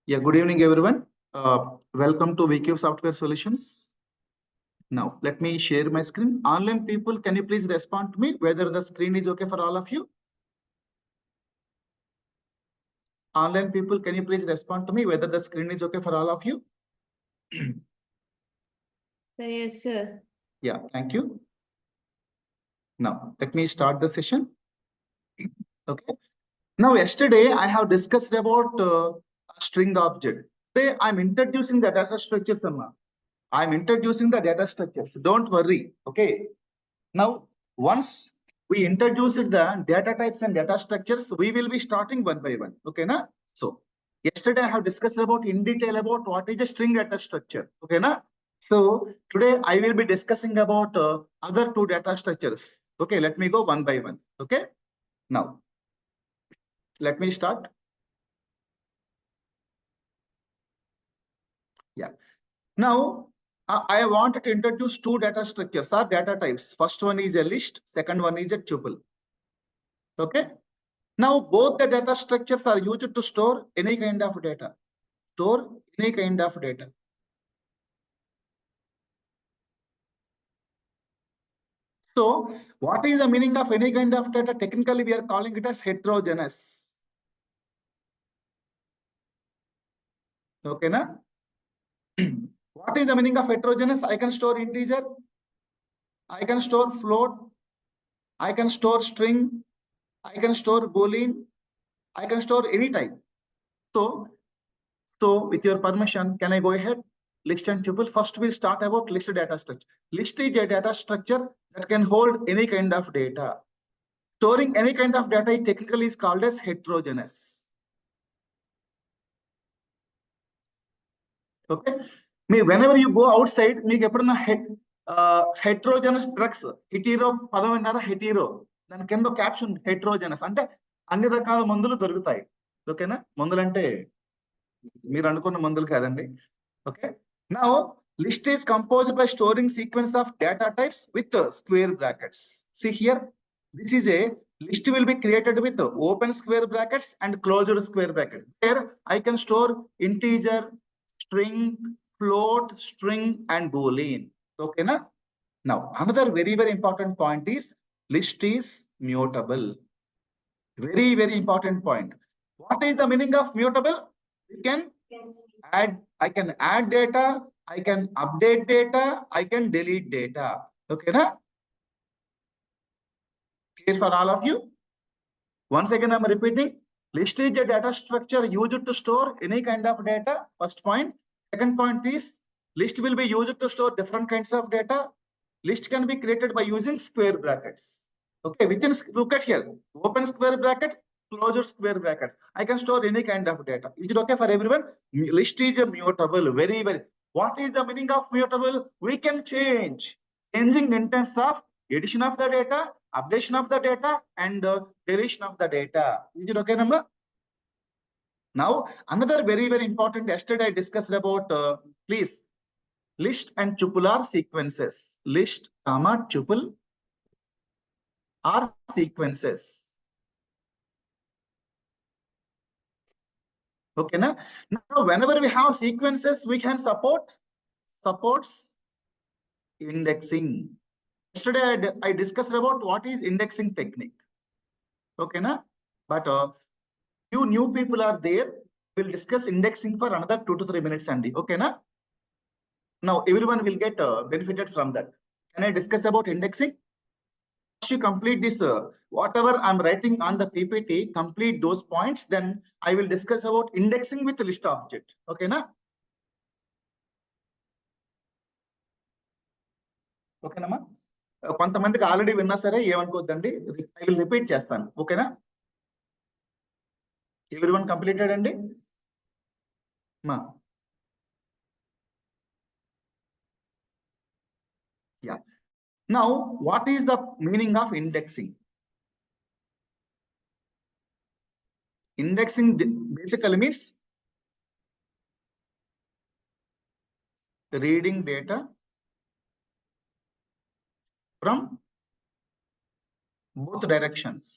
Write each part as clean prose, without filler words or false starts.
Yeah, good evening, everyone. Welcome to VQ Software Solutions. Now, let me share my screen. Online people, can you please respond to me whether the screen is okay for all of you? Online people, can you please respond to me whether the screen is okay for all of you? Yes, sir. Yeah, thank you. Now, let me start the session. Okay. Now, yesterday I have discussed about a string object. Today, I'm introducing the data structures. I'm introducing the data structures. Don't worry. Okay. Now, once we introduce the data types and data structures, we will be starting one by one. Okay, na? So, yesterday I have discussed about in detail about what is a string data structure. Okay, na? So, today I will be discussing about other two data structures. Okay, let me go one by one. Okay, now let me start. Yeah. Now, I wanted to introduce two data structures or data types. First one is a list. Second one is a tuple. Okay. Now, both the data structures are used to store any kind of data. Store any kind of data. So, what is the meaning of any kind of data? Technically, we are calling it as heterogeneous. Okay, na? What is the meaning of heterogeneous? I can store integer. I can store float. I can store string. I can store boolean. I can store any type. So with your permission, can I go ahead? List and tuple. First, we'll start about list data structure. List is a data structure that can hold any kind of data. Storing any kind of data is technically is called as heterogeneous. Okay. Whenever you go outside, మీకు ఎప్పుడన్నా heterogeneous drugs hetero పదం విన్నారా? hetero దాని కింద caption heterogeneous అంటే అన్ని రకాల మందులు దొరుకుతాయి. ఓకేనా? మందులు అంటే మీరు అనుకున్న మందులు కాదండి. Okay. Now, list is composed by storing sequence of data types with square brackets. See here, this is a list will be created with open square brackets and closed square brackets. Here, I can store integer, string, float, string, and boolean. Okay, na? Now, another very, very important point is list is mutable. Very, very important point. What is the meaning of mutable? We can I can add data, I can update data, I can delete data. Okay, na? Clear for all of you? Once again, I'm repeating. List is a data structure used to store any kind of data. First point. Second point is list will be used to store different kinds of data. List can be created by using square brackets. Okay, within, look at here, open square bracket, closure square brackets. I can store any kind of data. Is it okay for everyone? List is a mutable. Very, very. What is the meaning of mutable? We can change. Changing in terms of addition of the data, updation of the data, and deletion of the data. Is it okay, number? Now, another very, very important, yesterday I discussed about, please, list and tuple are sequences. List, comma, tuple are sequences. Okay, now whenever we have sequences, we can supports indexing. Yesterday I discussed about what is indexing technique. Okay, na? But few new people are there. We'll discuss indexing for another 2 to 3 minutes, Andy. Okay, na? Now everyone will get benefited from that. Can I discuss about indexing? Once you complete this, whatever I'm writing on the PPT, complete those points, then I will discuss about indexing with list object. Okay, na? Okay, nama? కొంతమందికి already విన్నా సరే ఏమనుకోద్దండి, I will repeat చేస్తాను. ఓకేనా? Everyone completed అండి? మా yeah. Now, what is the meaning of indexing? Indexing basically means reading data from both directions.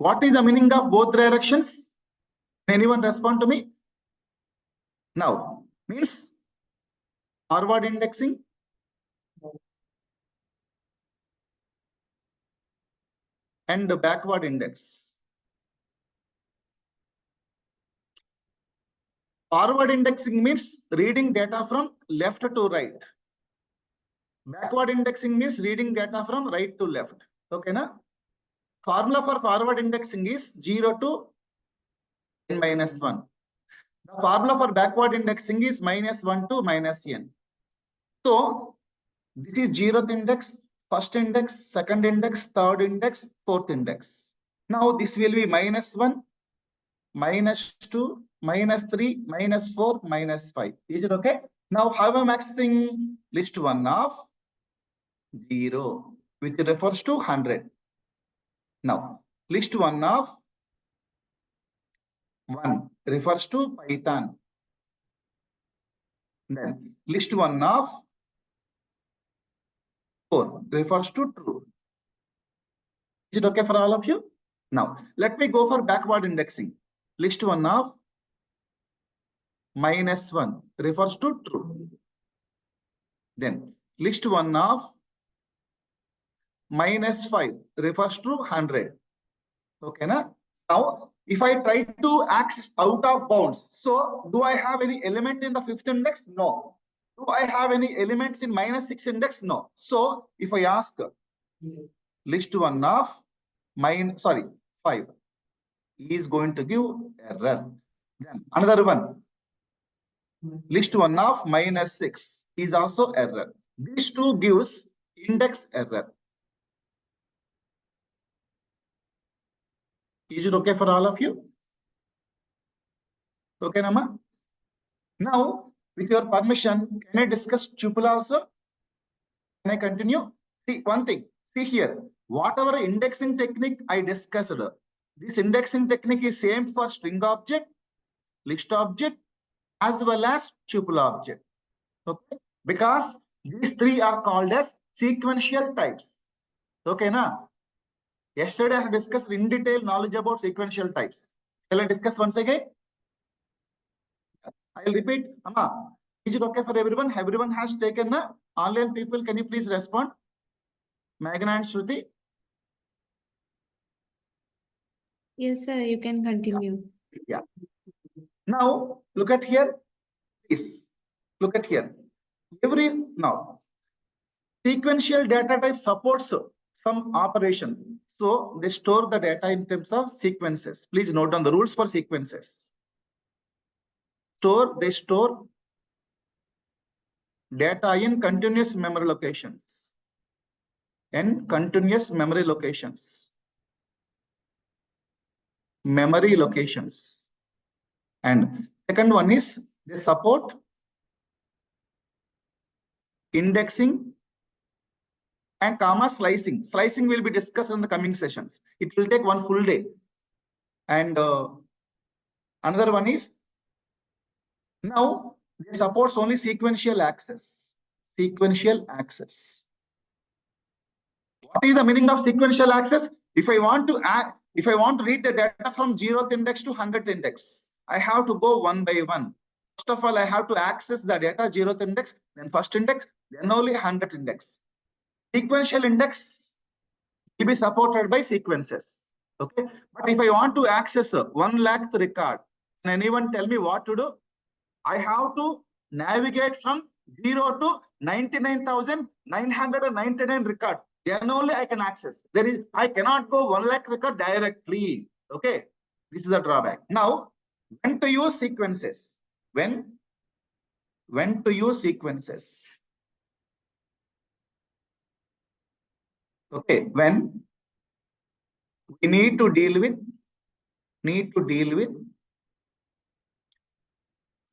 What is the meaning of both directions? Anyone respond to me? Now, means forward indexing. And the backward index. Forward indexing means reading data from left to right. Backward indexing means reading data from right to left. Okay, na? Formula for forward indexing is 0 to n minus 1. The formula for backward indexing is -1 to -n. So this is 0th index, first index, second index, third index, fourth index. Now this will be -1, -2, -3, -4, -5. Is it okay? Now how am I accessing list 1 of 0, which refers to 100. Now list 1 of 1 refers to Python. Then list 1 of 4 refers to true. Is it okay for all of you? Now let me go for backward indexing. List 1 of -1 refers to true. Then list 1 of -5 refers to 100. Okay, na? Now, if I try to access out of bounds, so do I have any element in the fifth index? No. Do I have any elements in -6 index? No. So if I ask list 1 of 5 is going to give error. Then another one, list 1 of -6 is also error. These two gives index error. Is it okay for all of you? Okay, Nama? Now, with your permission, can I discuss tuple also? Can I continue? See, one thing. See here, whatever indexing technique I discussed, this indexing technique is same for string object, list object, as well as tuple object. Okay? Because these three are called as sequential types. Okay, na? Yesterday I discussed in detail knowledge about sequential types. Shall I discuss once again? I'll repeat. Amma, is it okay for everyone? Everyone has taken na? Online people, can you please respond? Meghna and Shruti. Yes, sir, you can continue. Yeah. Now look at here. This. Look at here. Now sequential data type supports some operation. So they store the data in terms of sequences. Please note down the rules for sequences. They store data in continuous memory locations. And continuous memory locations. Memory locations. And second one is they support indexing and comma slicing. Slicing will be discussed in the coming sessions. It will take one full day. And another one is now it supports only sequential access. Sequential access. What is the meaning of sequential access? If I want to read the data from 0th index to 100th index, I have to go one by one. First of all, I have to access the data 0th index, then first index, then only 100th index. Sequential index will be supported by sequences. Okay, but if I want to access 1 lakh record, can anyone tell me what to do? I have to navigate from 0 to 99,999 record. Then only I can access. I cannot go 1 lakh record directly. Okay, this is the drawback. Now, when to use sequences? When to use sequences? Okay, when we need to deal with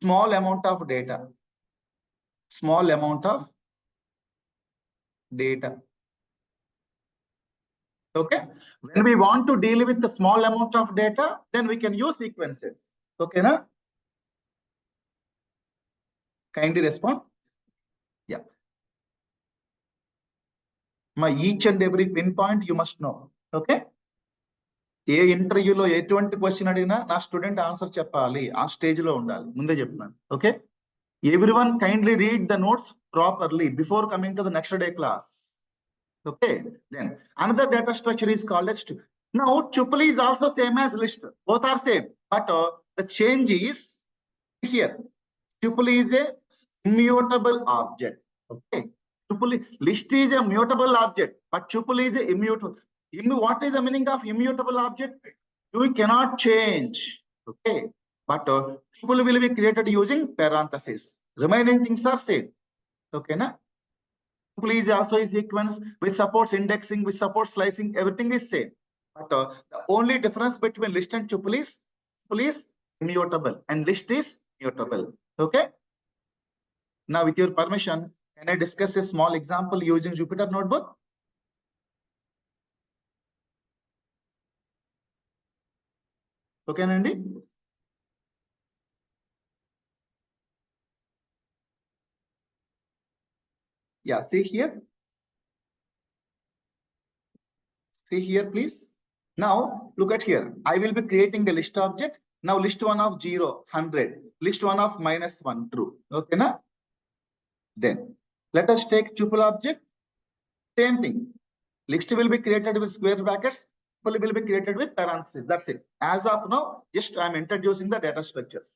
small amount of data. Small amount of data. Okay, when we want to deal with the small amount of data, then we can use sequences. Okay, na? Kindly respond. Yeah. My each and every pinpoint you must know. Okay. ఏ ఇంటర్వ్యూలో ఎటువంటి question అడిగినా నా student answer చెప్పాలి, ఆ stage లో ఉండాలి, ముందే చెప్తున్నాను. Okay, everyone kindly read the notes properly before coming to the next day class. Okay, then another data structure is called as tuple. Now tuple is also same as list, both are same, but the change is here. Tuple is a immutable object. Okay, list is a mutable object, but tuple is a immutable. What is the meaning of immutable object? You cannot change. Okay, but tuple will be created using parentheses. Remaining things are same. Okay, na? Tuple is also a sequence which supports indexing, which supports slicing. Everything is same, but the only difference between list and tuple is immutable and list is mutable. Okay. Now, with your permission, can I discuss a small example using Jupyter Notebook? Okay, Nandi? Yeah, see here. See here, please. Now, look at here. I will be creating a list object. Now, list one of 0, 100. List one of -1, true. Okay, na? Then, let us take tuple object. Same thing. List will be created with square brackets. Tuple will be created with parentheses. That's it. As of now, just I'm introducing the data structures.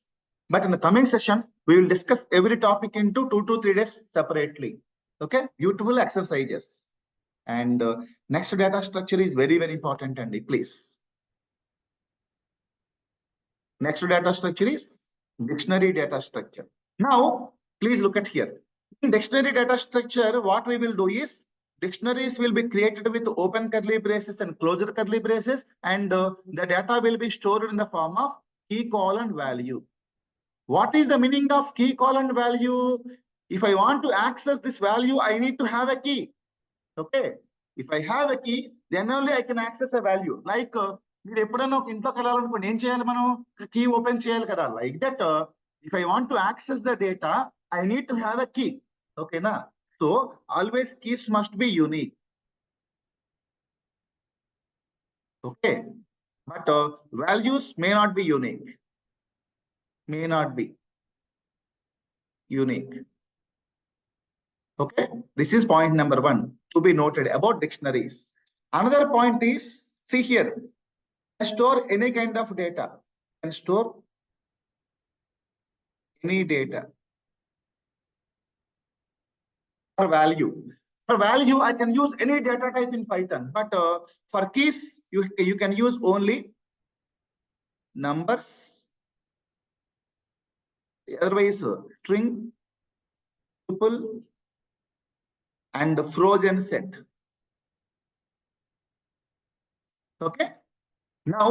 But in the coming sessions, we will discuss every topic into 2 to 3 days separately. Okay, beautiful exercises. And next data structure is very, very important, Andy, please. Next data structure is dictionary data structure. Now, please look at here. In dictionary data structure, what we will do is dictionaries will be created with open curly braces and closed curly braces, and the data will be stored in the form of key, colon, value. What is the meaning of key, colon, value? If I want to access this value, I need to have a key. Okay, if I have a key, then only I can access a value. Like మీరు ఎప్పుడైనా ఒక ఇంట్లోకి వెళ్ళాలనుకోండి, ఏం చేయాలి, మనం key open చేయాలి కదా. Like that if I want to access the data, I need to have a key. ఓకేనా? So always keys must be unique. Okay, but values may not be unique. May not be unique. Okay, this is point number 1 to be noted about dictionaries. Another point is, see here, store any kind of data, and store any data. For value, I can use any data type in Python, but for keys, you can use only numbers, otherwise string, tuple, and frozen set. Okay, now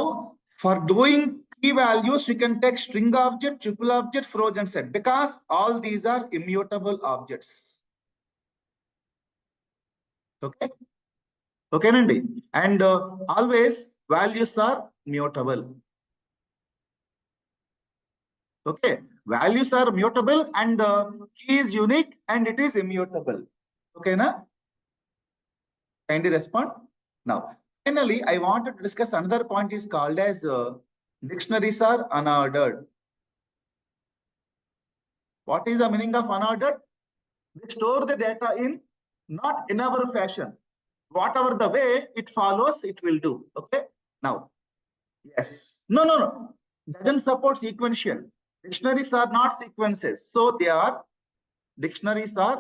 for doing key values, you can take string object, tuple object, frozen set, because all these are immutable objects. Okay, okay, Nandi? And always values are mutable. Okay, values are mutable, and key is unique and it is immutable. Okay, na? Kindly respond. Now, finally, I wanted to discuss another point is called as dictionaries are unordered. What is the meaning of unordered? They store the data in not in our fashion. Whatever the way it follows, it will do. Okay. Now, yes. No. Doesn't support sequential. Dictionaries are not sequences. So they are, dictionaries are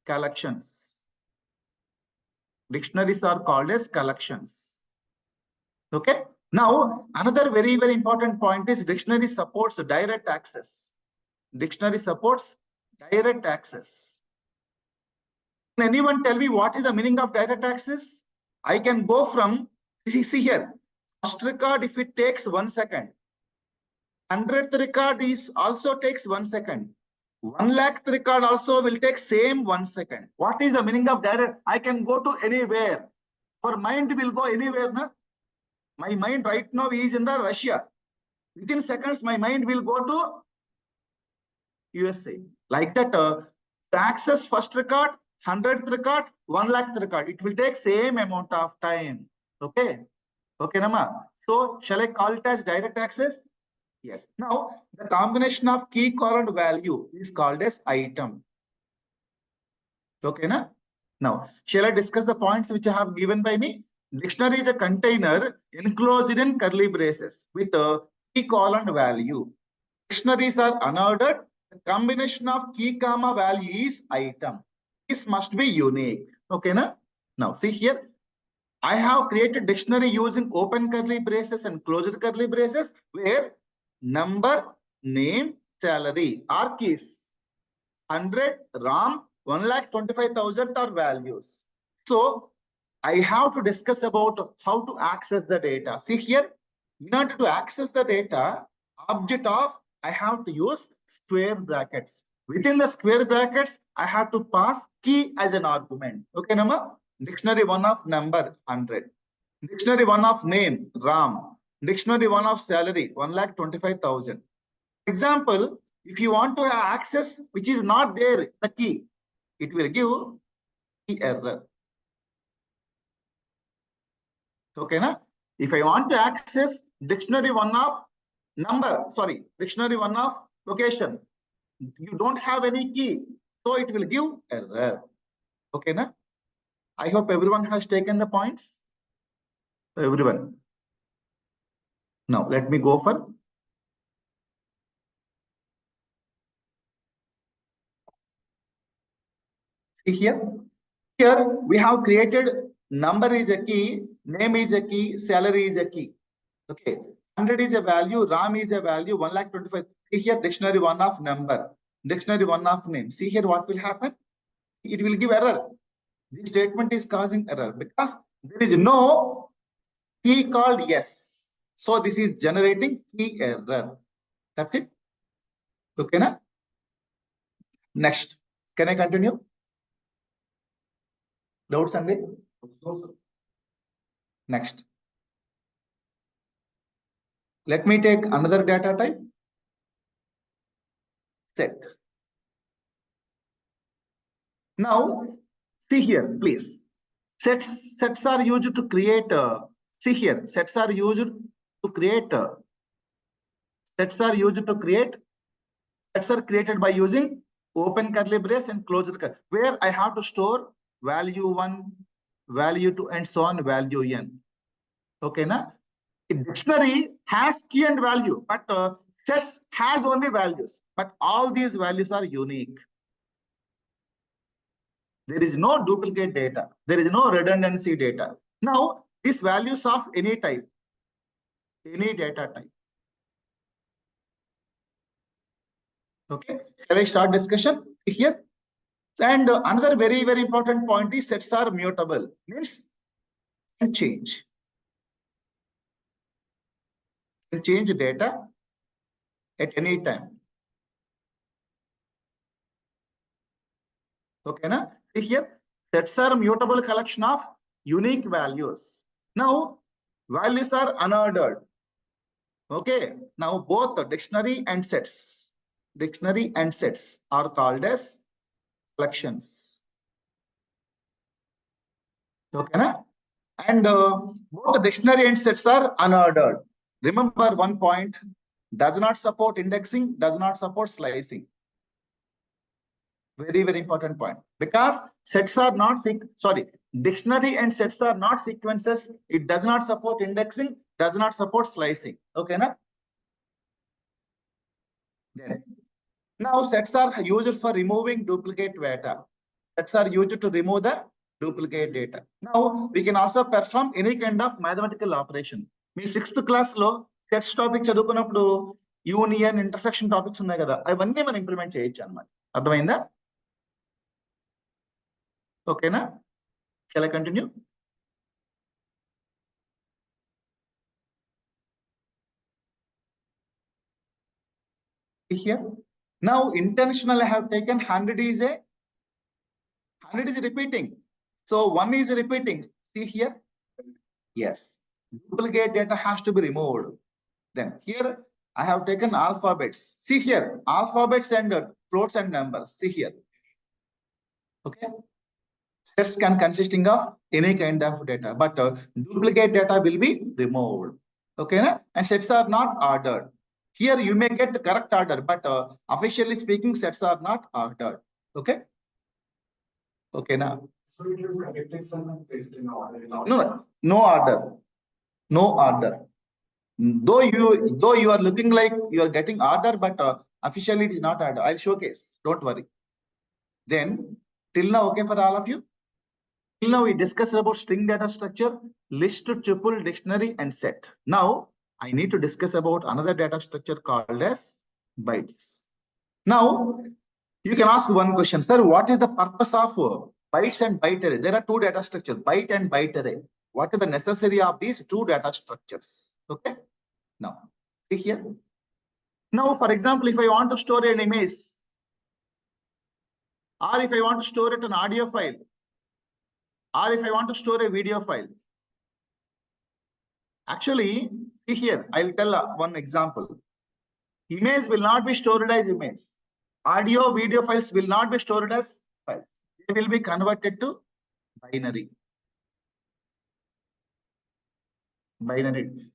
collections. Dictionaries are called as collections. Okay. Now, another very, very important point is dictionary supports direct access. Dictionary supports direct access. Can anyone tell me what is the meaning of direct access? I can go from, see here, first record, if it takes 1 second, 100th record is also takes 1 second, 100,000th record also will take same 1 second. What is the meaning of direct? I can go to anywhere. Our mind will go anywhere, na? My mind right now is in the Russia. Within seconds, my mind will go to USA. Like that, to access first record, 100th record, 100,000th record, it will take same amount of time. Okay. Okay, Nama. So shall I call it as direct access? Yes. Now the combination of key, column, value is called as item. Okay, na? Now, shall I discuss the points which I have given by me? Dictionary is a container enclosed in curly braces with a key, column, value. Dictionaries are unordered. The combination of key, comma, value is item. This must be unique. Okay, na? Now, see here. I have created dictionary using open curly braces and closed curly braces where number, name, salary are keys. 100 RAM, 1,25,000 are values. So I have to discuss about how to access the data. See here, in order to access the data, object of I have to use square brackets. Within the square brackets, I have to pass key as an argument. Okay, Nama? Dictionary one of number 100. Dictionary one of name Ram. Dictionary one of salary 1,25,000. Example, if you want to have access which is not there, the key, it will give key error. Okay, na? If I want to access dictionary one of number, sorry, dictionary one of location, you don't have any key, so it will give error. Okay, na? I hope everyone has taken the points. Everyone. Now let me go for here. Here we have created number is a key, name is a key, salary is a key. Okay, 100 is a value, RAM is a value, 1,25,000. See here, dictionary one of number, dictionary one of name. See here, what will happen? It will give error. This statement is causing error because there is no key called yes. So this is generating key error. That's it. Okay, na? Next, can I continue? Doubts and next. Let me take another data type. Set. Now, see here, please. Sets are used to create. See here, sets are used to create. Sets are used to create. Sets are created by using open curly brace and closed curly, where I have to store value 1, value 2, and so on, value n. Okay, na? A dictionary has key and value, but sets has only values. But all these values are unique. There is no duplicate data. There is no redundancy data. Now, these values of any type, any data type. Okay, shall I start discussion here? And another very, very important point is sets are mutable, means can change. Can change data at any time. Okay, na? Here, sets are mutable collection of unique values. Now, values are unordered. Okay, now both the dictionary and sets are called as collections. Okay, na? And both the dictionary and sets are unordered. Remember one point, does not support indexing, does not support slicing. Very, very important point. Because sets are not, dictionary and sets are not sequences. It does not support indexing, does not support slicing. Okay, na? Then, now sets are used for removing duplicate data. Sets are used to remove the duplicate data. Now we can also perform any kind of mathematical operation. Me 6th class లో sets topic చదువుకున్నప్పుడు union intersection topics ఉన్నాయి కదా, అవన్నీ మనం implement చేయొచ్చు అన్నమాట. అర్థమైందా? ఓకేనా? Shall I continue? Here. Now intentionally I have taken 100 is repeating. So 1 is repeating. See here. Yes. Duplicate data has to be removed. Then here I have taken alphabets. See here, alphabets and floats and numbers. See here. Okay. Sets can consisting of any kind of data, but duplicate data will be removed. Okay, na? And sets are not ordered. Here you may get the correct order, but officially speaking, sets are not ordered. Okay. Okay, now. So it will correct it and paste in order. No order. No order. Though you are looking like you are getting order, but officially it is not order. I'll showcase. Don't worry. Then till now, okay for all of you. Till now we discussed about string data structure, list, tuple, dictionary, and set. Now I need to discuss about another data structure called as bytes. Now you can ask one question, sir. What is the purpose of bytes and byte array? There are two data structures, byte and byte array. What is the necessary of these two data structures? Okay. Now, see here. Now, for example, if I want to store an image, or if I want to store it an audio file, or if I want to store a video file. Actually, see here, I'll tell one example. Image will not be stored as image. Audio, video files will not be stored as files. They will be converted to binary.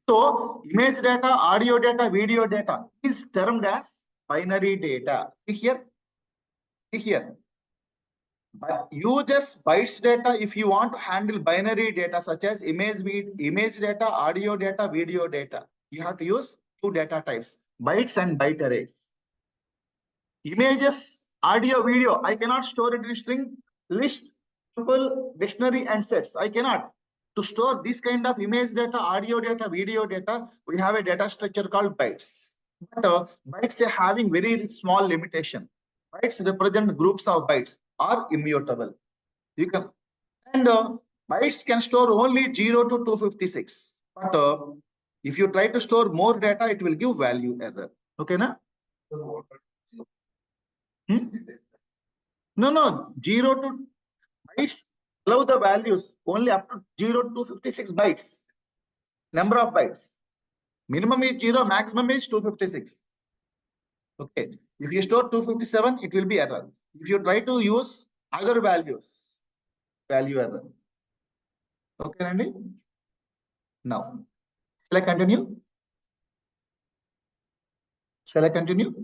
So, image data, audio data, video data is termed as binary data. See here. See here. But uses bytes data if you want to handle binary data such as image data, audio data, video data. You have to use two data types, bytes and byte arrays. Images, audio, video, I cannot store it in string, list, tuple, dictionary, and sets. I cannot. To store this kind of image data, audio data, video data, we have a data structure called bytes. But bytes are having very small limitation. Bytes represent groups of bytes are immutable. You can, and bytes can store only 0 to 256. But if you try to store more data, it will give value error. Okay, na? No, 0 to bytes allow the values only up to 0 to 256 bytes. Number of bytes. Minimum is 0, maximum is 256. Okay. If you store 257, it will be error. If you try to use other values, value error. Okay, Randy? Now, shall I continue? Shall I continue?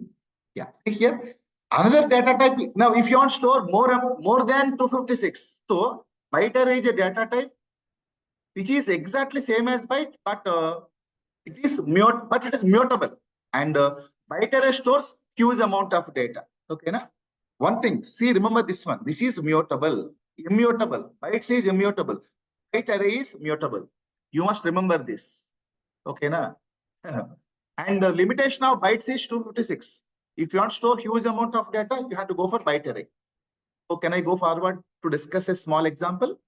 Yeah. Here, another data type. Now, if you want to store more than 256, so byte array is a data type which is exactly same as byte, but it is mutable, and byte array stores huge amount of data. Okay, na? One thing, see, remember this one. This is mutable, immutable. Bytes is immutable. Byte array is mutable. You must remember this. Okay, na? And the limitation of bytes is 256. If you want to store huge amount of data, you have to go for byte array. So can I go forward to discuss a small example?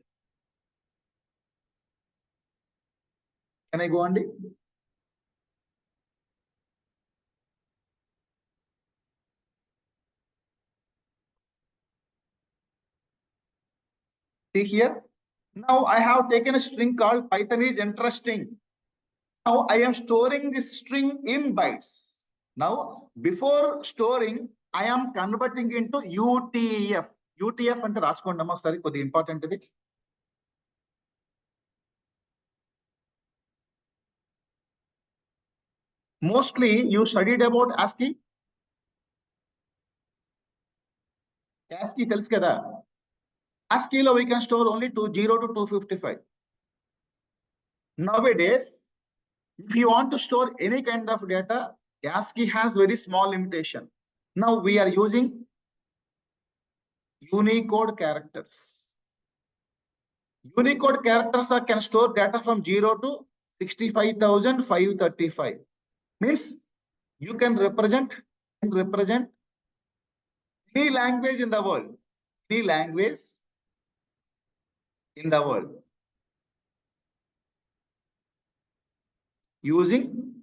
Can I go, Andy? See here. Now I have taken a string called Python is interesting. Now I am storing this string in bytes. Now before storing, I am converting into UTF. UTF ante raskondamma okasari kodi important idi. Mostly you studied about ASCII. ASCII tells kada. ASCII lo we can store only 0 to 255. Nowadays, if you want to store any kind of data, ASCII has very small limitation. Now we are using Unicode characters. Unicode characters can store data from 0 to 65,535. Means you can represent any language in the world. Any language in the world using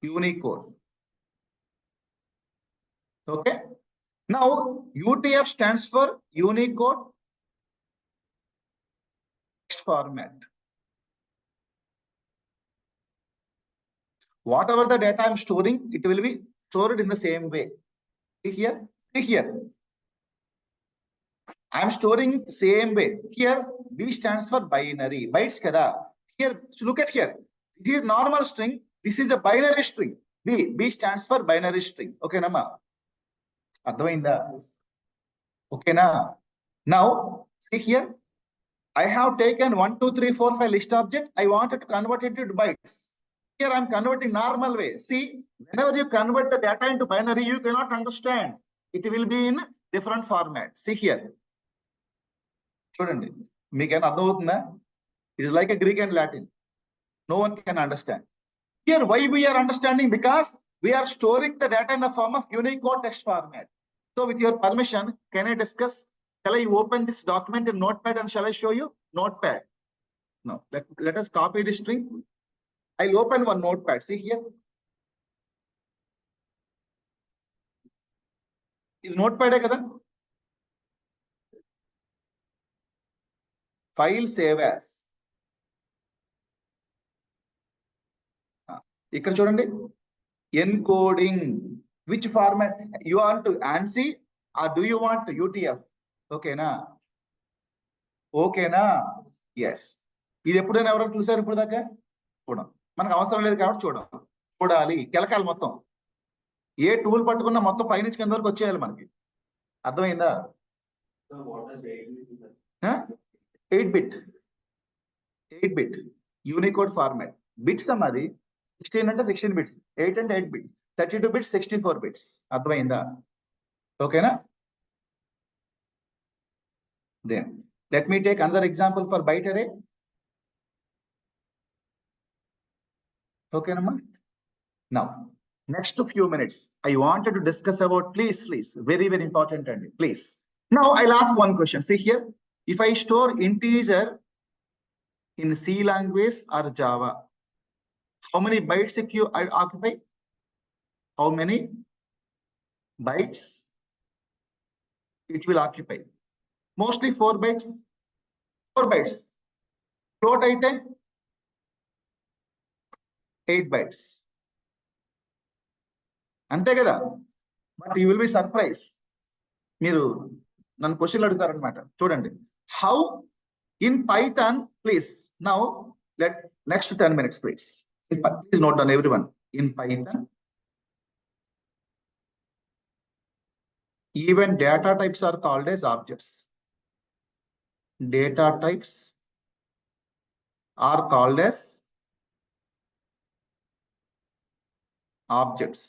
Unicode. Okay. Now UTF stands for Unicode text format. Whatever the data I'm storing, it will be stored in the same way. See here. See here. I'm storing same way. Here, B stands for binary. Bytes kada. Here, look at here. This is normal string. This is a binary string. B stands for binary string. Okay, Nama. Okay, na. Now, see here. I have taken 1, 2, 3, 4, 5 list object. I wanted to convert it into bytes. Here I'm converting normal way. See, whenever you convert the data into binary, you cannot understand. It will be in different format. See here. Shouldn't it? It is like a Greek and Latin. No one can understand. Here, why we are understanding? Because we are storing the data in the form of Unicode text format. So with your permission, can I discuss? Shall I open this document in Notepad and shall I show you? Notepad. No, let us copy the string. I'll open one Notepad. See here. Is Notepad kada? File save as. ఇక్కడ చూడండి, encoding. Which format you want to ANSI or do you want to UTF? Okay na? Okay na? Yes. ఇది ఎప్పుడైనా ఎవరైనా చూసారు ఇప్పుడు దాకా? చూడం. మనకు అవసరం లేదు కాబట్టి చూడాలి. కెలకాలి మొత్తం. ఏ టూల్ పట్టుకున్నా మొత్తం పైనుంచి కింద వరకు వచ్చేయాలి మనకి. అర్థమైందా? 8-bit Unicode format. Bits అన్నది 16 అంటే 16 bits, 8 అంటే 8 bits, 32 bits, 64 bits. అర్థమైందా? ఓకేనా? Then let me take another example for byte array. Okay, Namma? Now, next few minutes, I wanted to discuss about, please, very, very important, and please. Now, I'll ask one question. See here, if I store integer in C language or Java, how many bytes I occupy? How many bytes it will occupy? Mostly 4 bytes. 4 bytes. Float aithe 8 bytes. Ante kada? But you will be surprised. మీరు నన్ను క్వశ్చన్లు అడుగుతారనమాట. చూడండి, how in Python, please. Now, next 10 minutes, please. Please note down, everyone. In Python, even data types are called as objects. Data types are called as objects.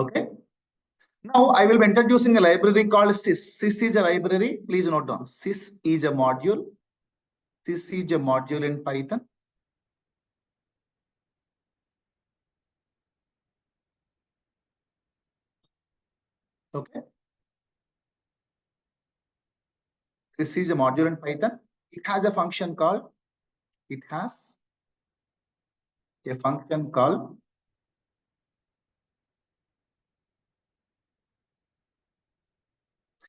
Okay. Now I will be introducing a library called sys. Sys is a library. Please note down. Sys is a module. Sys is a module in Python. Okay. Sys is a module in Python. It has a function called.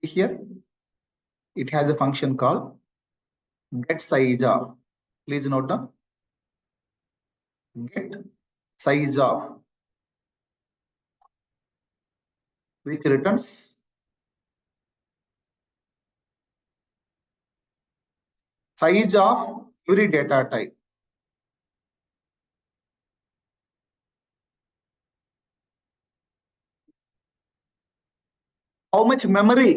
Here, it has a function called get size of. Please note down. Get size of, which returns size of every data type. How much memory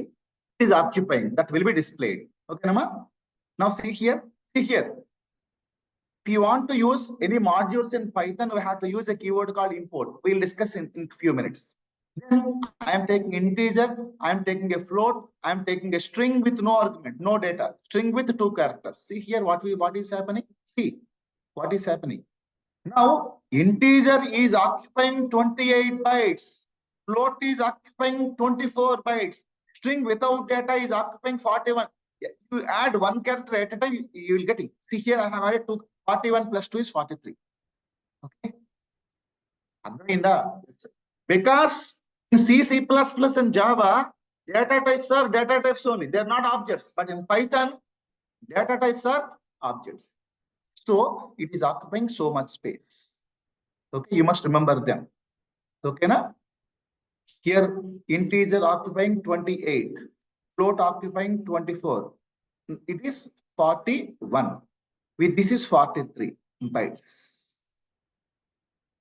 is occupying, that will be displayed. Okay, Nama? Now see here. If you want to use any modules in Python, we have to use a keyword called import. We'll discuss in few minutes. Then I am taking integer, I am taking a float, I am taking a string with no argument, no data, string with 2 characters. See here what is happening. See what is happening. Now integer is occupying 28 bytes. Float is occupying 24 bytes. String without data is occupying 41. You add 1 character at a time, you will get it. See here, I have added 2. 41 plus 2 is 43. Okay. Because in C, C++ and Java, data types are data types only. They are not objects. But in Python, data types are objects. So it is occupying so much space. Okay, you must remember them. Okay, na? Here, integer occupying 28, float occupying 24. It is 41. With this is 43 bytes.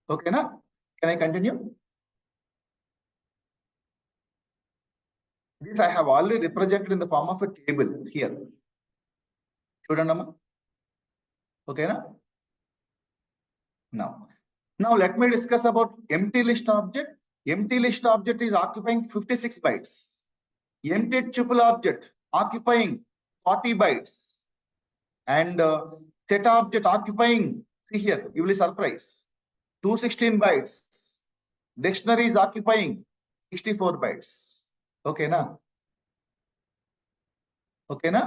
Okay, na? Can I continue? This I have already represented in the form of a table here. Okay, na? Now let me discuss about empty list object. Empty list object is occupying 56 bytes. Empty tuple object occupying 40 bytes. And set object occupying, see here, you will be surprised, 216 bytes. Dictionary is occupying 64 bytes. Okay, na? Okay, na?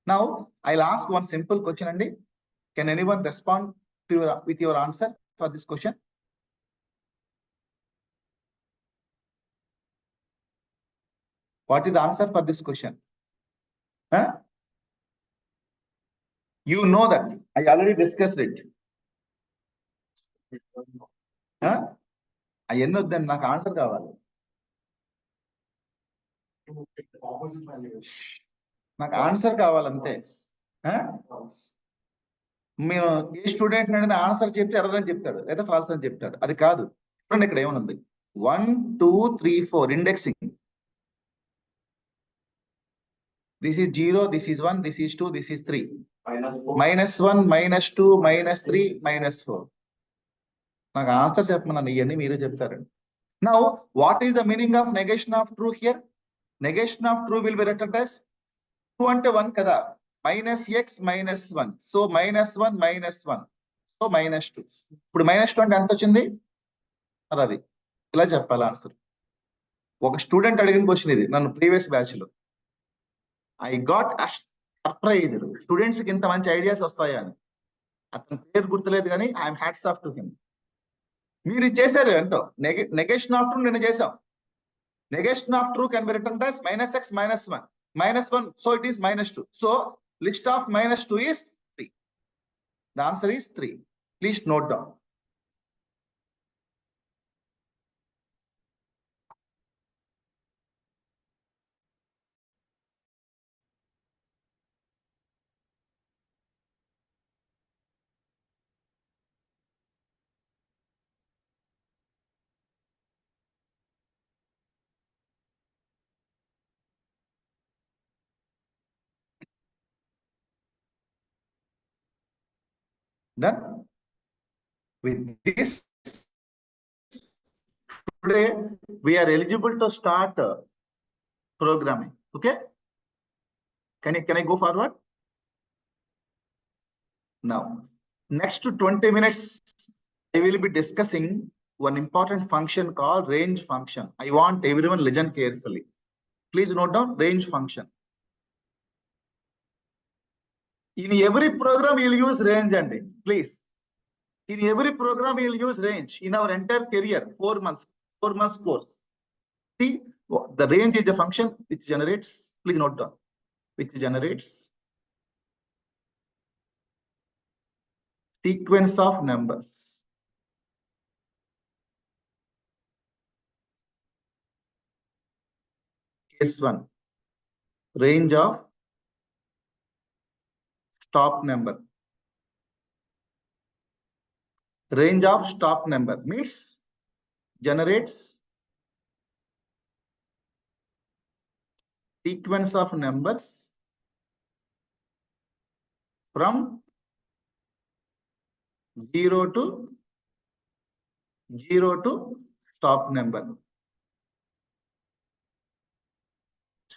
Now I'll ask one simple question, Andy. Can anyone respond to with your answer for this question? What is the answer for this question? Huh? You know that. I already discussed it. Huh? అవన్నీ వద్దండి, నాకు answer కావాలి. Opposite value. నాకు answer కావాలంతే. మేము ఏ student అంటే answer చెప్తే error అని చెప్తాడు లేదా ఫాల్స్ అని చెప్తాడు. అది కాదు. చూడండి ఇక్కడ ఏమనుంది, 1 2 3 4 indexing. This is 0, this is 1, this is 2, this is 3. -1, -2, -3, -4. నాకు ఆన్సర్ చెప్పమన్నాను, ఇవన్నీ మీరే చెప్తారండి. Now, what is the meaning of negation of true here? Negation of true will be written as 2 అంటే 1 కదా, -x -1. So -1 -1. So -2. ఇప్పుడు -2 అంటే ఎంత వచ్చింది? మరి అది ఇలా చెప్పాలి ఆన్సర్. ఒక స్టూడెంట్ అడిగిన క్వశ్చన్ ఇది నన్ను ప్రీవియస్ బ్యాచ్ లో. I got surprised. స్టూడెంట్స్ కి ఇంత మంచి ఐడియాస్ వస్తాయా అని. అతని పేరు గుర్తులేదు కానీ I'm hats off to him. మీరు చేశారు ఏంటో, నెగేషన్ ఆఫ్ ట్రూ నేను చేసాం. Negation of true can be written as -x -1. -1, so it is -2. So list of -2 is 3. The answer is 3. Please note down. Done. With this, today we are eligible to start programming. Okay. Can I go forward? Now, next to 20 minutes, I will be discussing one important function called range function. I want everyone listen carefully. Please note down range function. In every program, you'll use range, and please. In every program, we'll use range. In our entire career, 4 months course. See, the range is the function which generates, please note down, which generates sequence of numbers. Case 1, range of stop number. Range of stop number means generates sequence of numbers from 0 to stop number.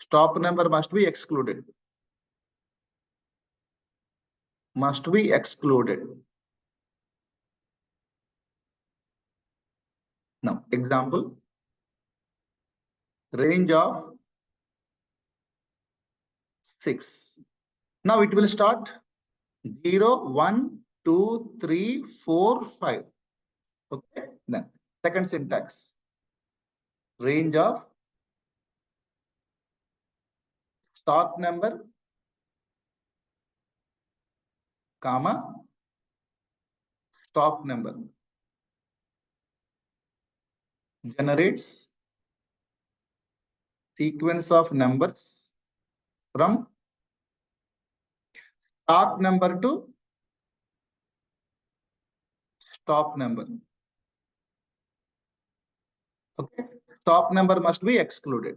Stop number must be excluded. Must be excluded. Now, example, range of 6. Now it will start 0, 1, 2, 3, 4, 5. Okay. Then second syntax, range of start number, comma, stop number generates sequence of numbers from start number to stop number. Okay, stop number must be excluded.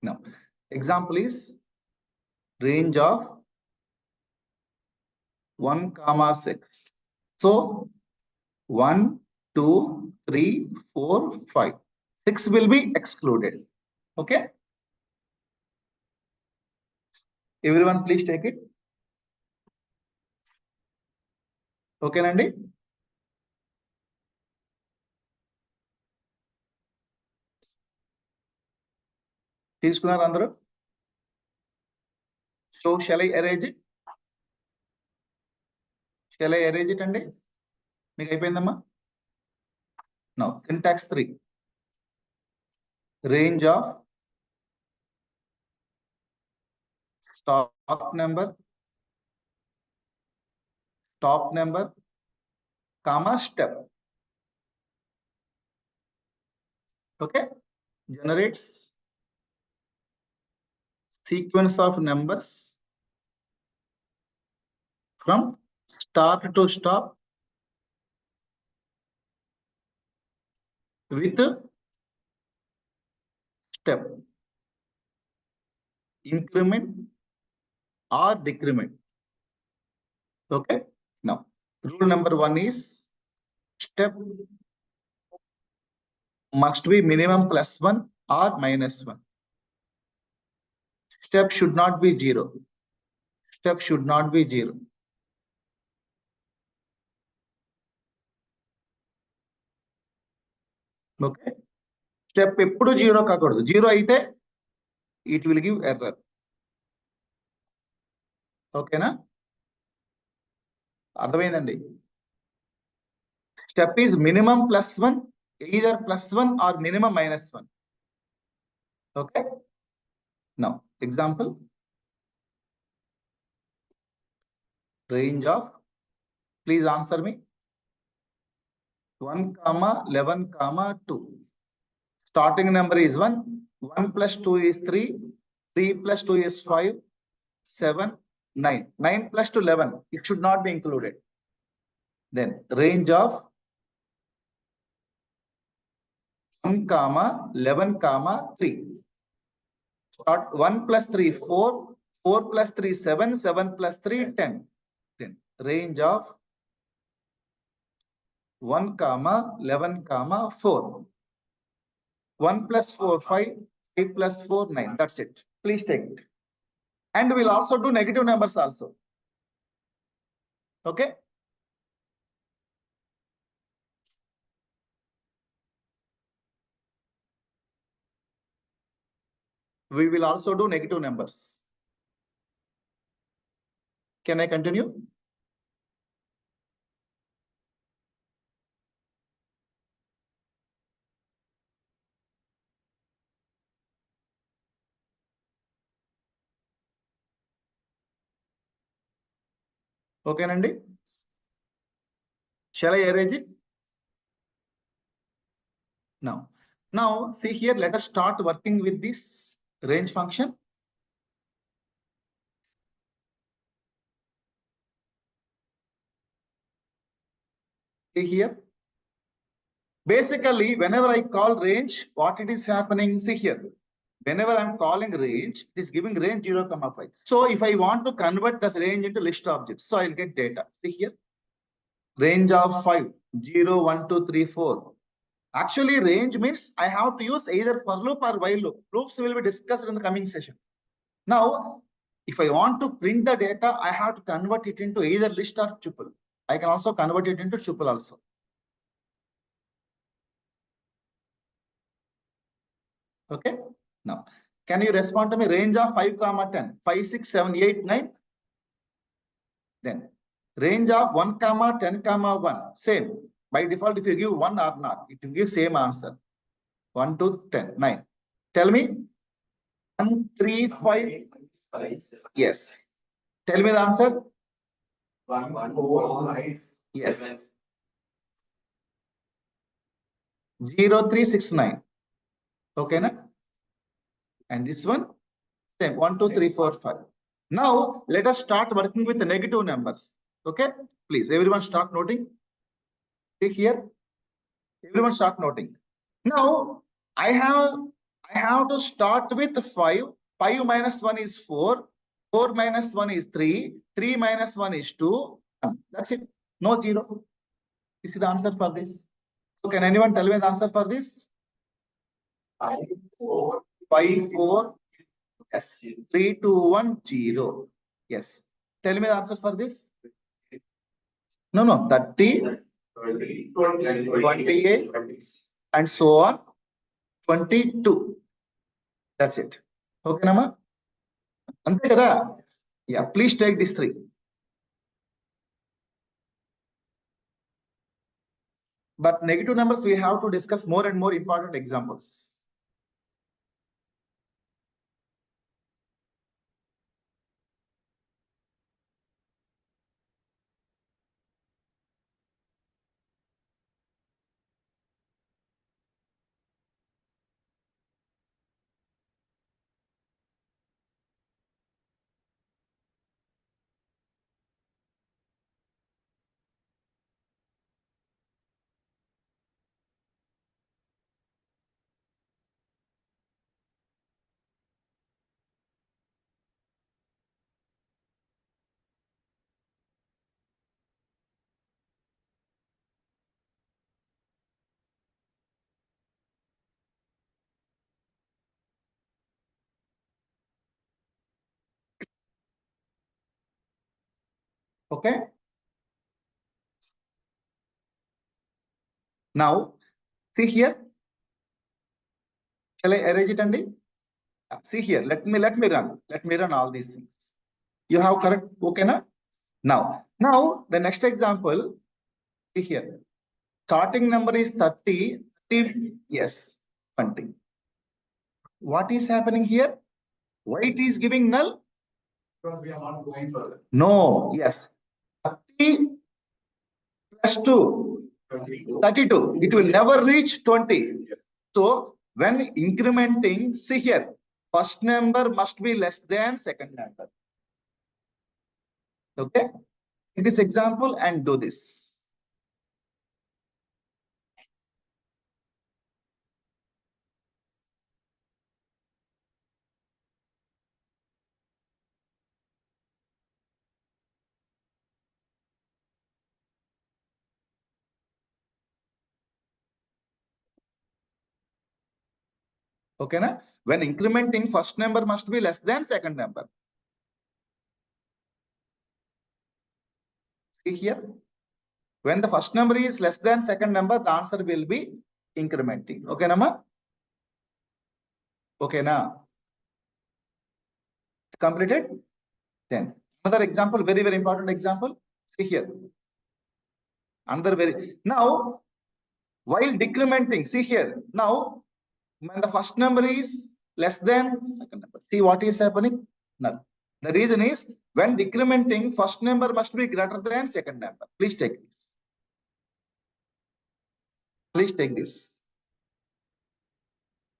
Now, example is range of 1, 6. So 1, 2, 3, 4, 5. 6 will be excluded. Okay. Everyone, please take it. Okay, Nandi. తీసుకున్నారు అందరూ? So shall I arrange it? Shall I arrange it అండి? మీకు అయిపోయిందమ్మా? Now syntax 3. Range of stop number, comma step. Okay, generates sequence of numbers from start to stop with step, increment or decrement. Okay, now rule number 1 is step must be minimum +1 or -1. Step should not be 0. Step should not be 0. Okay, step ఎప్పుడు 0 కాకూడదు. 0 అయితే it will give error. ఓకేనా? అర్థమైందండి? Step is minimum +1, either +1 or minimum -1. Okay, now example, range of, please answer me, 1, 11, 2. Starting number is 1, 1 plus 2 is 3, 3 plus 2 is 5, 7, 9. 9 plus 2, 11. It should not be included. Then range of 1, 11, 3. Start 1 plus 3, 4, 4 plus 3, 7, 7 plus 3, 10. Then range of 1, 11, 4. 1 plus 4, 5, 5 plus 4, 9. That's it. Please take it. And we'll also do negative numbers also. Okay. We will also do negative numbers. Can I continue? Okay, Nandi. Shall I arrange it? Now see here, let us start working with this range function. See here, basically whenever I call range, what it is happening, see here, whenever I'm calling range, it is giving range 0, 5. So if I want to convert this range into list objects, so I'll get data. See here, range of 5, 0, 1, 2, 3, 4. Actually, range means I have to use either for loop or while loop. Loops will be discussed in the coming session. Now, if I want to print the data, I have to convert it into either list or tuple. I can also convert it into tuple also. Okay. Now, can you respond to me? Range of 5, 10, 5, 6, 7, 8, 9. Then range of 1, 10, 1. Same. By default, if you give 1 or not, it will give same answer. 1, 2, 10, 9. Tell me. 1, 3, 5. Yes. Tell me the answer. 1, 4, 5. Yes. 0369. Okay, na? And this one, same 1, 2, 3, 4, 5. Now let us start working with the negative numbers. Okay, please, everyone start noting. See here, everyone start noting. Now I have to start with 5. 5 minus 1 is 4. 4 minus 1 is 3. 3 minus 1 is 2. That's it. No zero. This is the answer for this. So can anyone tell me the answer for this? 5, 4. 5, 4. Yes. 3, 2, 1, 0. Yes. Tell me the answer for this. No. 30, 20, 28, and so on. 22. That's it. Okay, Nama? Ante kada? Yeah, please take these 3. But negative numbers, we have to discuss more and more important examples. Okay. Now, see here. Shall I erase it, Andy? See here. Let me run. Let me run all these things. You have correct. Okay, na? Now the next example. See here. Starting number is 30. 30, yes, 20. What is happening here? Why it is giving null? Because we are not going further. No. Yes. 30 plus 2. 22. 32. It will never reach 20. So when incrementing, see here, first number must be less than second number. Okay. Take this example and do this. Okay, na? When incrementing, first number must be less than second number. See here. When the first number is less than second number, the answer will be incrementing. Okay, Nama? Okay, na? Completed? Then another example, very, very important example. See here. Another very, now, while decrementing, see here. Now, when the first number is less than second number, see what is happening? Null. The reason is when decrementing, first number must be greater than second number. Please take this. Please take this.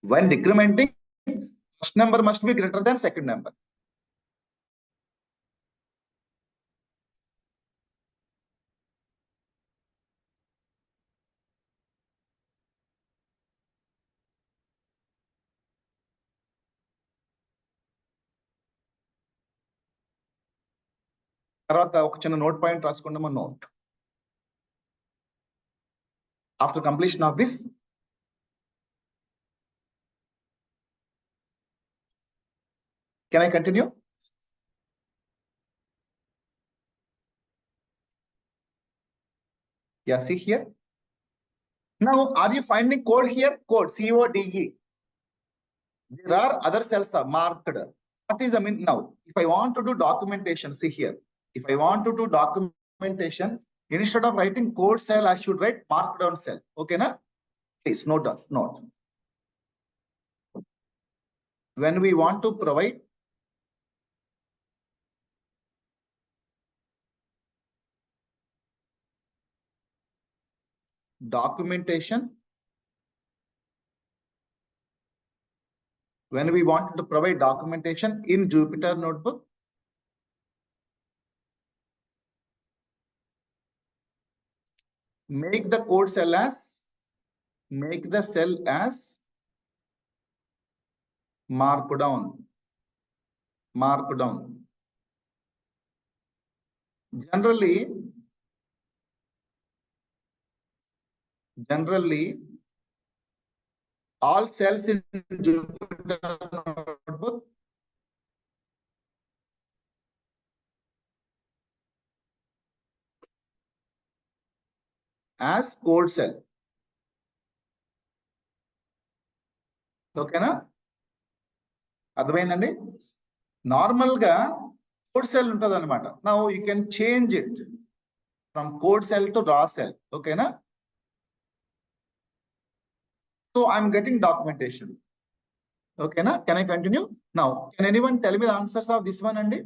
When decrementing, first number must be greater than second number. తర్వాత ఒక చిన్న note point రాసుకుందాం note. After completion of this, can I continue? Yeah, see here. Now, are you finding code here? Code, C-O-D-E. There are other cells are marked. What is the mean now? If I want to do documentation, see here. If I want to do documentation, instead of writing code cell, I should write markdown cell. Okay, na? Please note down. Note. When we want to provide documentation, when we want to provide documentation in Jupyter Notebook, make the code cell as, make the cell as markdown. Generally, all cells in Jupyter Notebook as code cell. ఓకేనా? అర్థమైందండి? Normal గా code cell ఉంటుంది అనమాట. Now you can change it from code cell to raw cell. ఓకేనా? So I'm getting documentation. ఓకేనా? Can I continue? Now can anyone tell me the answers of this one అండి?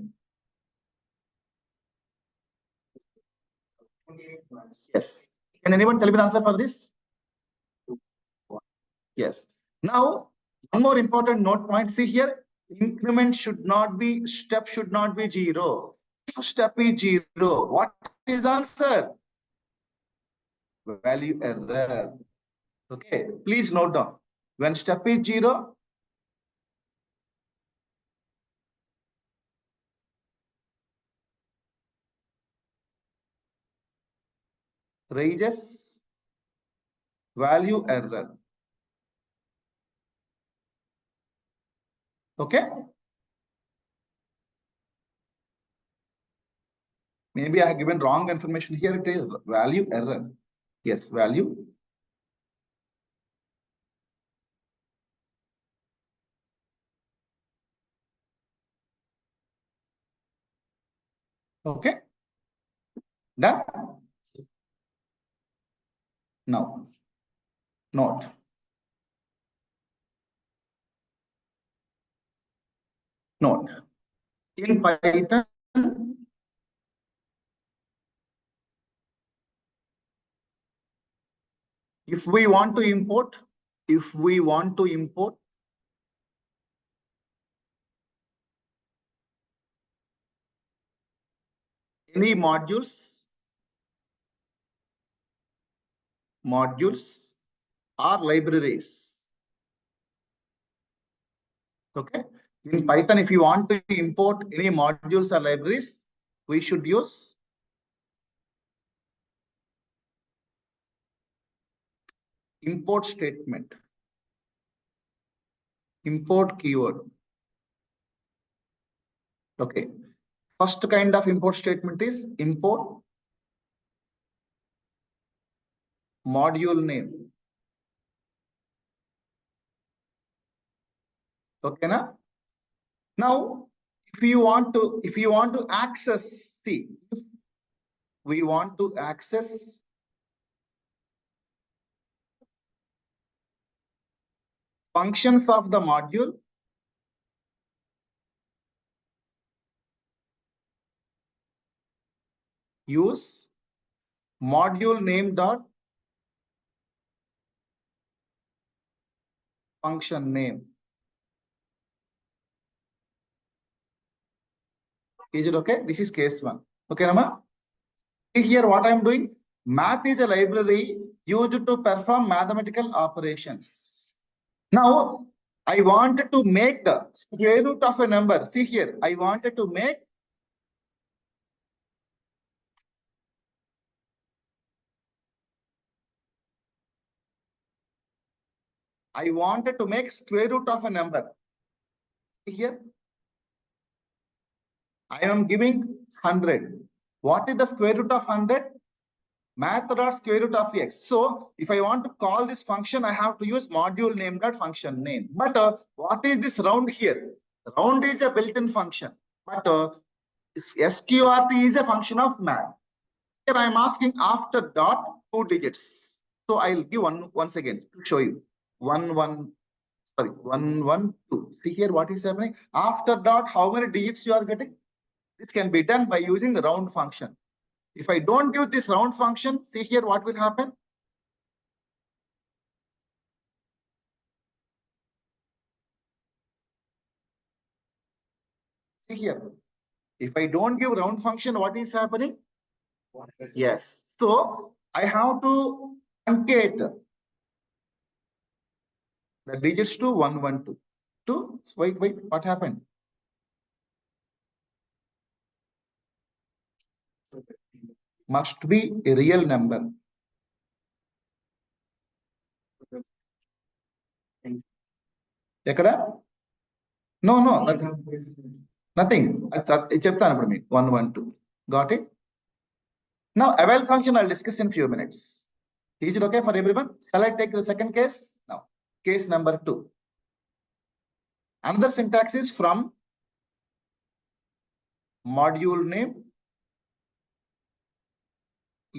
Yes. Can anyone tell me the answer for this? Yes. Now, one more important note point. See here, increment should not be, step should not be 0. If step is 0, what is the answer? Value error. Okay, please note down. When step is 0, raises value error. Okay. Maybe I have given wrong information here. It is value error. Yes, value. Okay. Done. Now, note. Note. In Python, if we want to import any modules or libraries. Okay. In Python, if you want to import any modules or libraries, we should use import statement, import keyword. Okay. First kind of import statement is import module name. Okay, na? Now, if you want to access, see, if we want to access functions of the module, use module name dot function name. Is it okay? This is case 1. Okay, Rama? Here what I am doing, math is a library used to perform mathematical operations. Now, I wanted to make the square root of a number. See here, I wanted to make square root of a number. See here, I am giving 100. What is the square root of 100? Math dot square root of x. So if I want to call this function, I have to use module name dot function name. But what is this round here? Round is a built-in function, but it's sqrt is a function of math. Here I am asking after dot 2 digits. So I'll give once again to show you 112. See here what is happening. After dot, how many digits you are getting? This can be done by using the round function. If I don't give this round function, see here what will happen. See here. If I don't give round function, what is happening? Yes. So I have to truncate the digits to 1, 1, 2. 2. Wait, what happened? Must be a real number. Ekkada? No, nothing. చెప్తాను ఇప్పుడు మీకు 1, 1, 2. Got it? Now, eval function I'll discuss in few minutes. Is it okay for everyone? Shall I take the second case? Now, case number 2. Another syntax is from module name,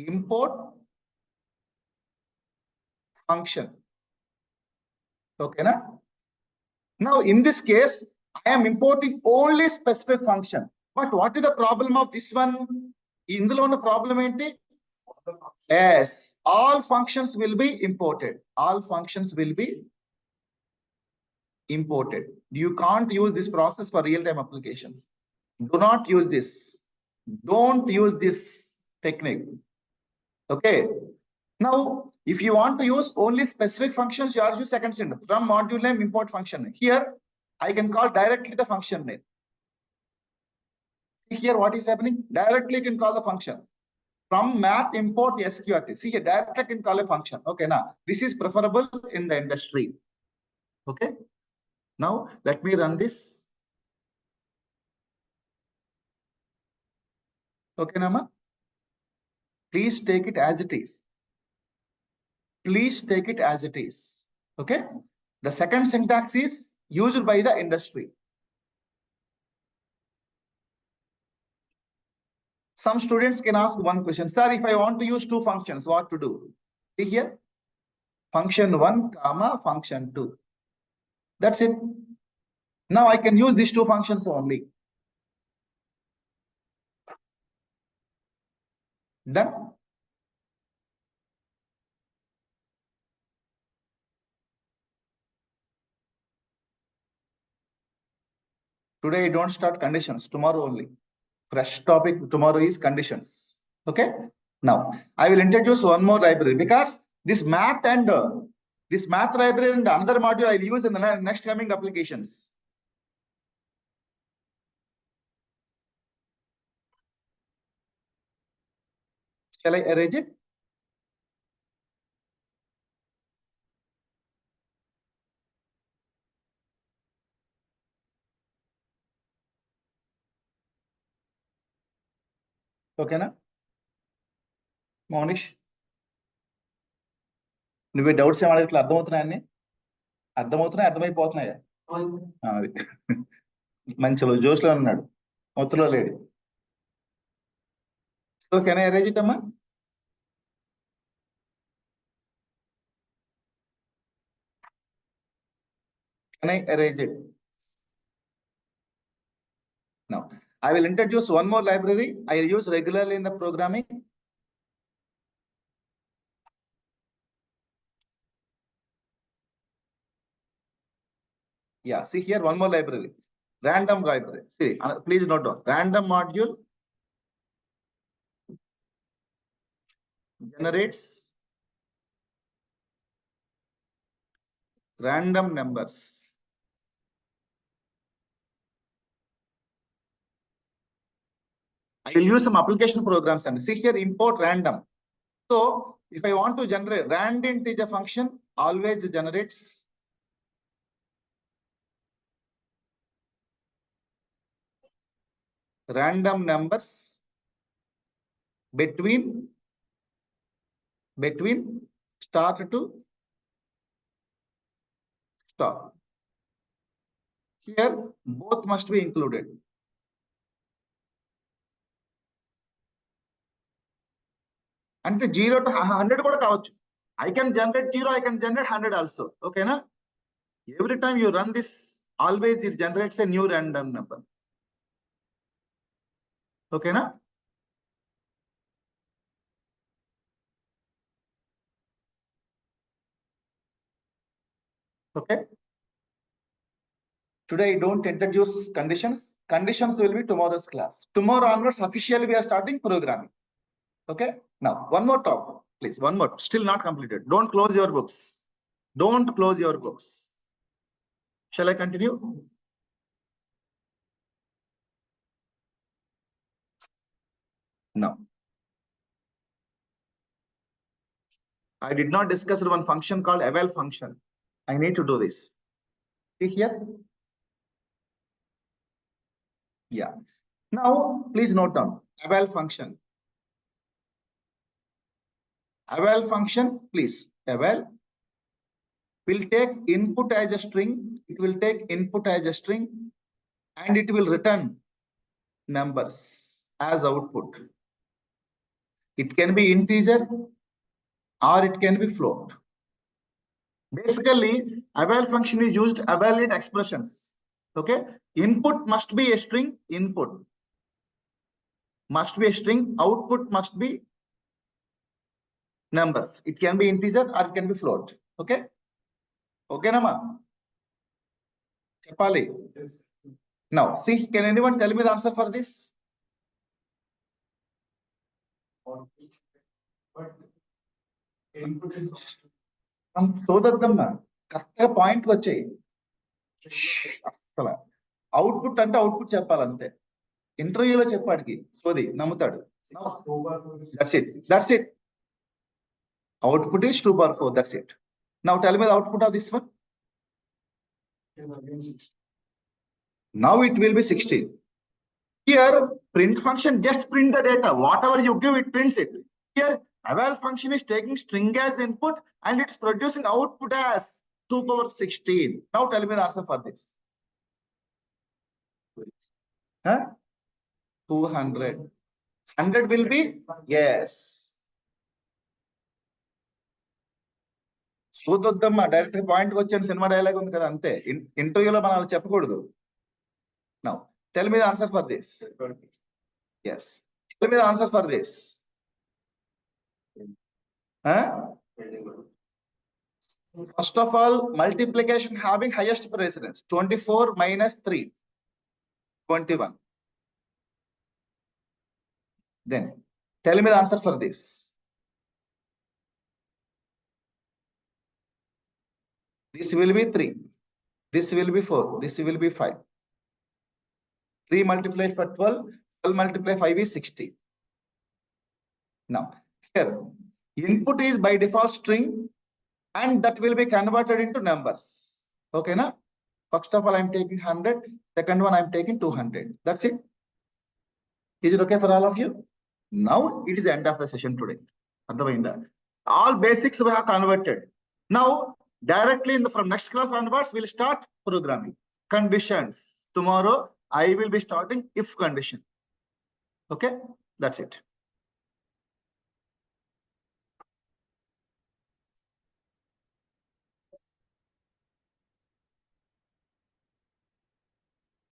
import function. Okay, na? Now, in this case, I am importing only specific function. But what is the problem of this one? ఇందులో ఉన్న problem ఏంటి? Yes, all functions will be imported. All functions will be imported. You can't use this process for real-time applications. Do not use this. Don't use this technique. Okay. Now, if you want to use only specific functions, you are use second syntax from module name import function name. Here, I can call directly the function name. See here, what is happening? Directly you can call the function. From math import SQRT. See here, directly can call a function. Okay, now this is preferable in the industry. Okay. Now let me run this. Okay, Nama. Please take it as it is. Please take it as it is. Okay. The second syntax is used by the industry. Some students can ask one question, sir, if I want to use two functions, what to do? See here, function 1, comma, function 2. That's it. Now I can use these two functions only. Done. Today I don't start conditions, tomorrow only. Fresh topic tomorrow is conditions. Okay. Now I will introduce one more library because this math library and another module I will use in the next coming applications. Shall I arrange it? Okay, na? Monish? నువ్వే doubts ఏమన్నా ఇట్లా అర్థమవుతున్నాయని అర్థమైపోతున్నాయా అది మంచిలో జోష్లో ఉన్నాడు మొత్తంలో లేడు so can I arrange it అమ్మా can I arrange it now I will introduce one more library I will use regularly in the programming. Yeah, see here one more library, random library. See, please note down, random module generates random numbers. I will use some application programs and see here import random. So if I want to generate random integer function, always generates random numbers between start to stop. Here both must be included. అంటే 0 to 100 కూడా కావచ్చు. I can generate 0, I can generate 100 also. Okay, na? Every time you run this, always it generates a new random number. Okay, na? Okay. Today I don't introduce conditions. Conditions will be tomorrow's class. Tomorrow onwards, officially we are starting programming. Okay. Now, one more topic, please. One more. Still not completed. Don't close your books. Don't close your books. Shall I continue? No. I did not discuss one function called eval function. I need to do this. See here? Yeah. Now, please note down eval function. Eval function, please. Eval will take input as a string. It will take input as a string and it will return numbers as output. It can be integer or it can be float. Basically, eval function is used to evaluate expressions. Okay. Input must be a string. Input must be a string. Output must be numbers. It can be integer or it can be float. Okay. Okay, Nama. Chapali. Now, see, can anyone tell me the answer for this? But input is సోదద్దమ్మా correct గా point వచ్చాయి. అసలు output అంటే output చెప్పాలి అంతే. ఇంటర్వ్యూలో చెప్పాడికి సోది నమ్ముతాడు. That's it. Output is 2 power 4. That's it. Now tell me the output of this one. Now it will be 16. Here print function just print the data. Whatever you give, it prints it. Here eval function is taking string as input and it's producing output as 2 power 16. Now tell me the answer for this. Huh? 200. 100 will be yes. చూద్దామా direct point వచ్చాను. Cinema dialogue ఉంది కదా అంతే. ఇంటర్వ్యూలో మనం అలా చెప్పకూడదు. Now tell me the answer for this. Yes. Tell me the answer for this. Huh? First of all, multiplication having highest precedence. 24 minus 3. 21. Then tell me the answer for this. This will be 3. This will be 4. This will be 5. 3 multiplied for 12. 12 multiplied 5 is 60. Now, here, input is by default string and that will be converted into numbers. Okay, na? First of all, I'm taking 100. Second one, I'm taking 200. That's it. Is it okay for all of you? Now, it is the end of the session today. All basics we have converted. Now, directly from next class onwards, we'll start programming. Conditions. Tomorrow, I will be starting if condition. Okay, that's it.